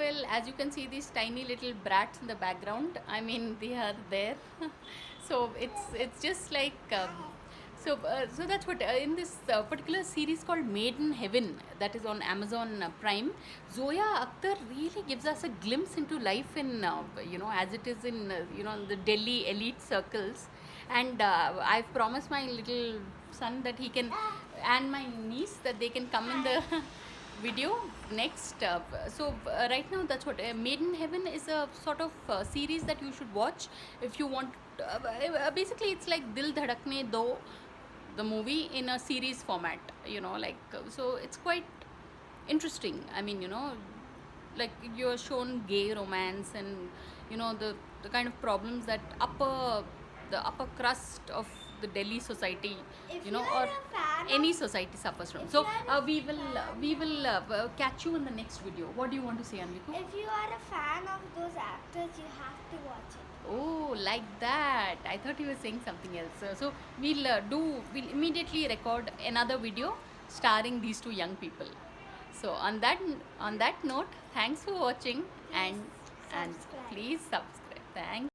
well, as you can see these tiny little brats in the background. I mean, they are there. So it's just like so that's what in this particular series called Made in Heaven, that is on Amazon Prime. Zoya Akhtar really gives us a glimpse into life in as it is in the Delhi elite circles. And I've promised my little son that he can, and my niece, that they can come in the video next. Right now, that's what Made in Heaven is, a sort of series that you should watch if you want. Basically, it's like Dil Dhadakne Do, the movie in a series format. So it's quite interesting. I mean, like you're shown gay romance and the kind of problems that the upper crust of the Delhi society, If or a fan any society suffers from. So we will catch you in the next video. What do you want to say, Anviku? If you are a fan of those actors, you have to watch it. Oh, like that. I thought you were saying something else. So we'll immediately record another video starring these two young people. So on that note, thanks for watching, and Subscribe. please subscribe. Thanks.